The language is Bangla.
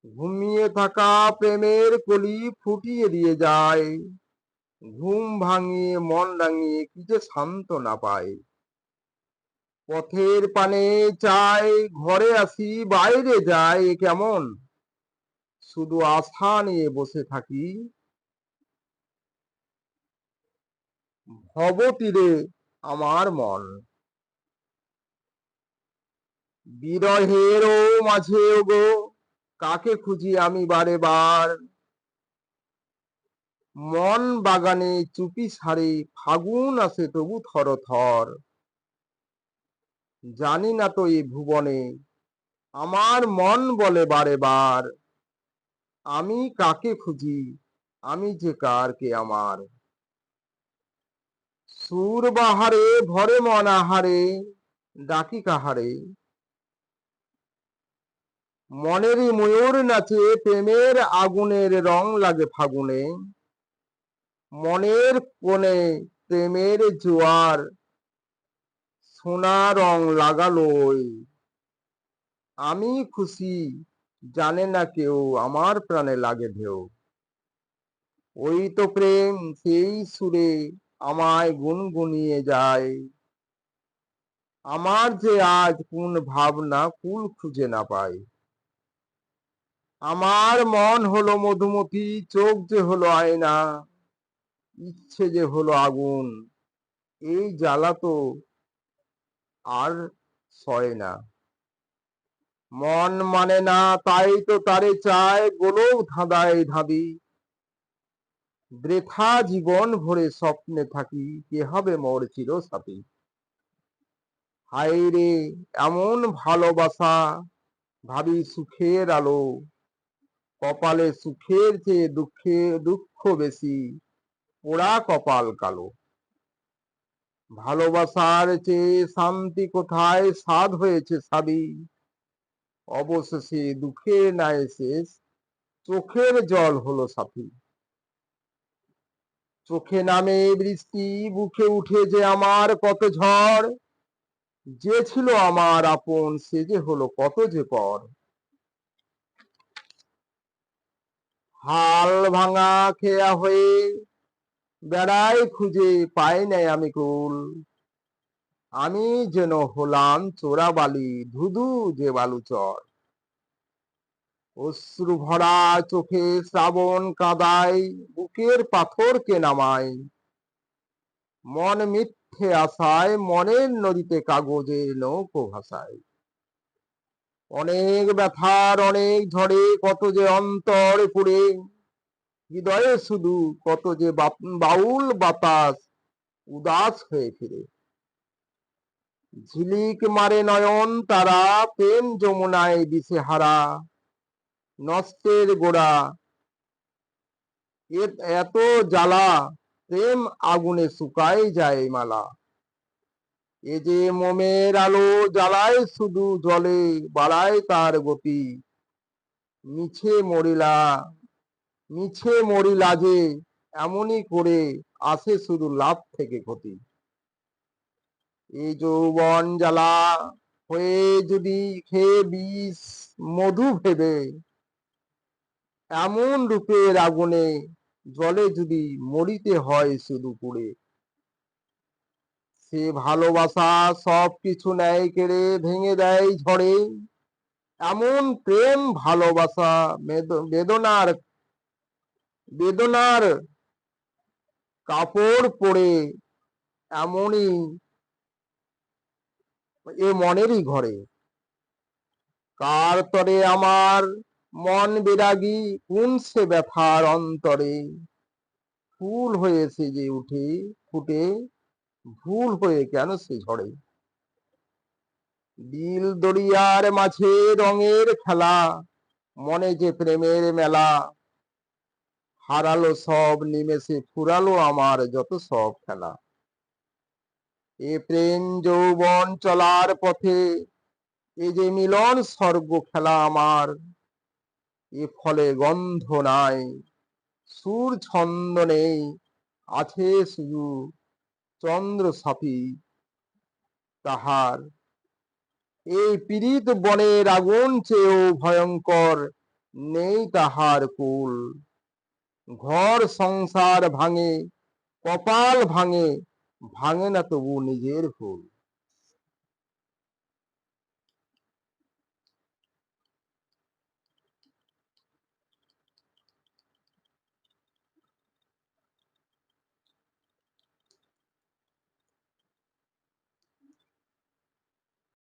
ঘুমিয়ে থাকা প্রেমের কলি ফুটিয়ে দিয়ে যায়। ঘুম ভাঙিয়ে মন রাঙিয়ে কি যে সান্ত্বনা পায়। পথের পানে চাই, ঘরে আসি বাইরে যাই, এ কেমন? শুধু আশা নিয়ে বসে থাকি। ভব তীরে আমার মন, বিরহেরও মাঝে ওগো, কাকে খুঁজি আমি বারে বার। মন বাগানে চুপি সারে ফাগুন আসে তবু থর থর। জানি না তো এই ভুবনে, আমার মন বলে বারে বার, আমি কাকে খুঁজি, আমি যে কার কে আমার। সুর বাহারে ভরে মন আহারে, ডাকি কাহারে। মনেরই ময়ূর নাচে প্রেমের আগুনের রং লাগে ফাগুনে। মনের কোণে প্রেমের জোয়ার, সোনা রং লাগালোয়। আমি খুশি, জানে না কেউ, আমার প্রাণে লাগে ঢেউ। ওই তো প্রেম, সেই সুরে আমায় গুনগুনিয়ে যায়। আমার যে আজ কোন ভাবনা কুল খুঁজে না পাই। আমার মন হলো মধুমতি, চোখ যে হলো আয়না, ইচ্ছে যে হলো আগুন, এই জ্বালা তো আর সয় না। মন মানে না, তাই তো তারে চায়, গোলক ধাঁধায় ধাঁধি। বৃথা জীবন ভরে স্বপ্নে থাকি, কে হবে মোর চিরসাথী। হায় রে এমন ভালোবাসা, ভাবি সুখের আলো, কপালে সুখের চেয়ে দুঃখ বেশি, পোড়া কপাল কালো। ভালোবাসার চেয়ে শান্তি কোথায়, সাধ হয়েছে সাবি, অবশেষে দুঃখের নাই শেষ, চোখের জল হলো সাথী। চোখে নামে বৃষ্টি, বুকে উঠে যে আমার কত ঝড়, যে ছিল আমার আপন সে যে হলো কত যে পর। হাল ভাঙা খেয়া হয়ে বেড়াই খুঁজে পাই নাই আমি কুল। আমি যেন হলাম চোরাবালি, ধুধু যে বালুচর। অশ্রু ভরা চোখে শ্রাবণ কাঁদায়, বুকের পাথরকে নামায়। মন মিথ্যে আশায়, মনের নদীতে কাগজের নৌকো ভাসায়। অনেক ব্যথার অনেক ঝড়ে কত যে অন্তর পুড়ে, হৃদয়ে শুধু কত যে বাউল বাতাস উদাস হয়ে ফিরে। ঝিলিক মারে নয়ন তারা, প্রেম যমুনায় দিশেহারা। নষ্টের গোড়া এত জ্বালা, প্রেম আগুনে শুকায় যায় মালা। এ যে মোমের আলো জ্বালায় শুধু জলে, বাড়ায় তার গতি। মিছে মরিলা, মিছে মরিলা যে এমনই করে, আসে শুধু লাভ থেকে ক্ষতি। এই যৌবন জ্বালা হয়ে যদি খেয়ে বিষ মধু ভেবে, এমন রূপের আগুনে জলে যদি মরিতে হয় শুধু পুড়ে। সে ভালোবাসা সব কিছু নেয় কেড়ে, ভেঙে দেয় ঝড়ে। এমন প্রেম ভালোবাসা বেদনার বেদনার কাপড় পরে, এমনই এ মনেরই ঘরে। কার তরে আমার মন বিরাগী, কোন সে ব্যথার অন্তরে। ফুল হয়েছে যে উঠে ফুটে, ভুল হয়ে কেন সে ঝরে। বিল দরিয়ার মাঝে রঙের খেলা, মনে যে প্রেমের মেলা। হারালো সব নিমেষে, ফুরালো আমার যত সব খেলা। এ প্রেম যৌবন চলার পথে, এ যে মিলন স্বর্গ খেলা আমার। এ ফলে গন্ধ নাই, সুর ছন্দ নেই, আছে শুধু চন্দ্র সাথী তাহার। এই পীড়িত বনের আগুন চেয়েও ভয়ঙ্কর, নেই তাহার কুল। ঘর সংসার ভাঙে, কপাল ভাঙে, ভাঙে না তবু নিজের ভুল।